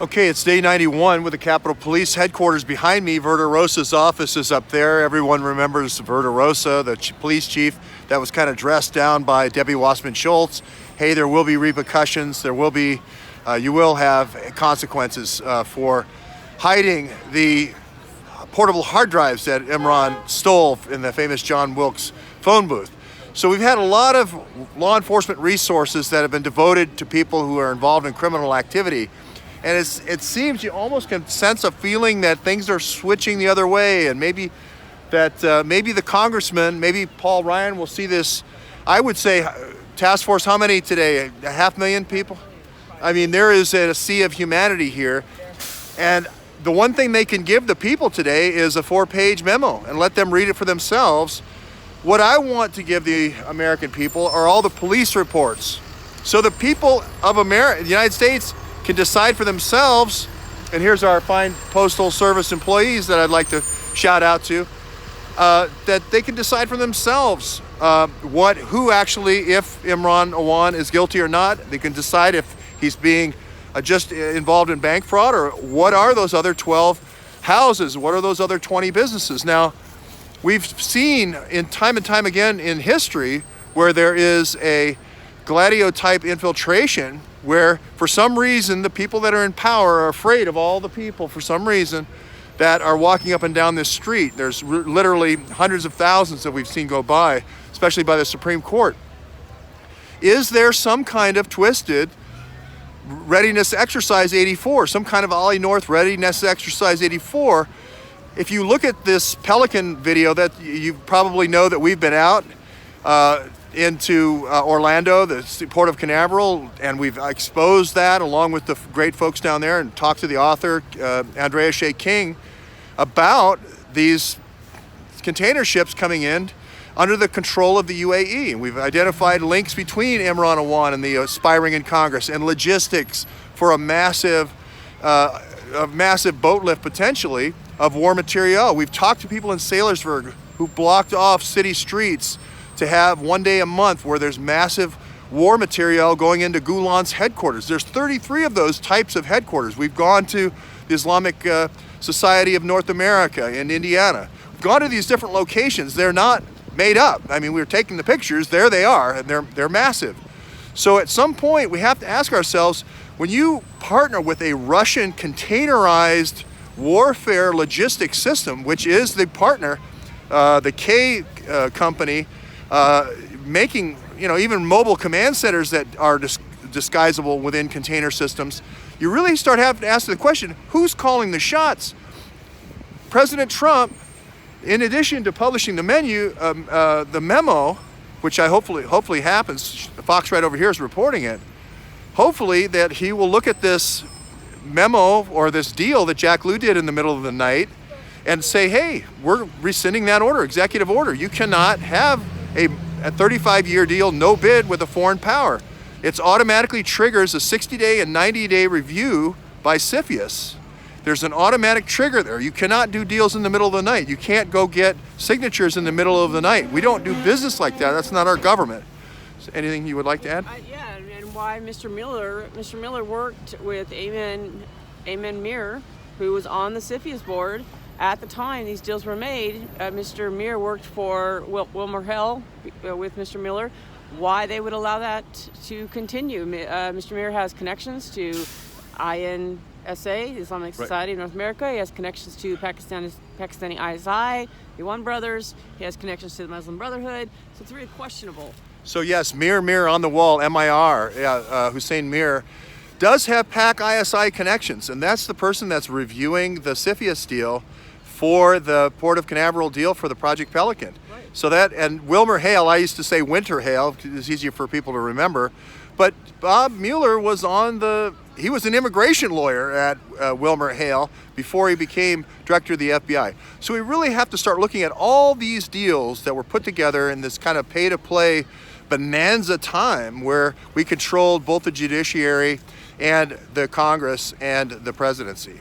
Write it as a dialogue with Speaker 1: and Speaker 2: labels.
Speaker 1: Okay, it's day 91 with the Capitol Police headquarters behind me. Verderosa's office is up there. Everyone remembers Verderosa, the police chief that was kind of dressed down by Debbie Wasserman Schultz. Hey, there will be repercussions. There will be, you will have consequences for hiding the portable hard drives that Imran stole in the famous John Wilkes phone booth. So we've had a lot of law enforcement resources that have been devoted to people who are involved in criminal activity. And it seems you almost can sense a feeling that things are switching the other way, and maybe that maybe the congressman, maybe Paul Ryan will see this. I would say, task force, how many today? 500,000 people? I mean, there is a sea of humanity here. And the one thing they can give the people today is a 4-page memo and let them read it for themselves. What I want to give the American people are all the police reports. So the people of America, the United States, can decide for themselves. And here's our fine Postal Service employees that I'd like to shout out to, that they can decide for themselves who actually, if Imran Awan is guilty or not. They can decide if he's being just involved in bank fraud, or what are those other 12 houses? What are those other 20 businesses? Now, we've seen in time and time again in history where there is a Gladio type infiltration where for some reason the people that are in power are afraid of all the people for some reason that are walking up and down this street. There's literally hundreds of thousands that we've seen go by, especially by the Supreme Court. Is there some kind of twisted readiness exercise 84, some kind of Ollie North readiness exercise 84? If you look at this Pelican video, that you probably know that we've been out into Orlando, the Port of Canaveral, and we've exposed that along with the great folks down there, and talked to the author, Andrea Shea King, about these container ships coming in under the control of the UAE. And we've identified links between Imran Awan and the aspiring in Congress, and logistics for a massive boat lift potentially of war material. We've talked to people in Saylorsburg who blocked off city streets to have one day a month where there's massive war material going into Gulen's headquarters. There's 33 of those types of headquarters. We've gone to the Islamic Society of North America in Indiana. We've gone to these different locations. They're not made up. I mean, we were taking the pictures. There they are, and they're massive. So at some point, we have to ask ourselves, when you partner with a Russian containerized warfare logistics system, which is the partner, the K company, making, even mobile command centers that are disguisable within container systems, you really start having to ask the question, who's calling the shots? President Trump, in addition to publishing the memo, which I hopefully happens, Fox right over here is reporting it, hopefully that he will look at this memo or this deal that Jack Lew did in the middle of the night and say, hey, we're rescinding that order, executive order. You cannot have a 35-year deal, no bid, with a foreign power. It automatically triggers a 60-day and 90-day review by CFIUS. There's an automatic trigger there. You cannot do deals in the middle of the night. You can't go get signatures in the middle of the night. We don't do business like that. That's not our government. So anything you would like to add?
Speaker 2: Yeah, and why Mr. Miller worked with Ayman Mir, who was on the CFIUS board at the time these deals were made. Mr. Mir worked for Wilmer Hale with Mr. Miller. Why they would allow that to continue? Mr. Mir has connections to INSA, the Islamic Society of North America. He has connections to Pakistani ISI, the One Brothers. He has connections to the Muslim Brotherhood. So it's really questionable.
Speaker 1: So yes, Mir on the wall, MIR, Hussein Mir, does have PAC ISI connections, and that's the person that's reviewing the CFIUS deal for the Port of Canaveral deal for the Project Pelican.
Speaker 2: Right.
Speaker 1: So that, and Wilmer Hale, I used to say Winter Hale, because it's easier for people to remember, but Bob Mueller was he was an immigration lawyer at Wilmer Hale before he became director of the FBI. So we really have to start looking at all these deals that were put together in this kind of pay-to-play bonanza time where we controlled both the judiciary and the Congress and the presidency.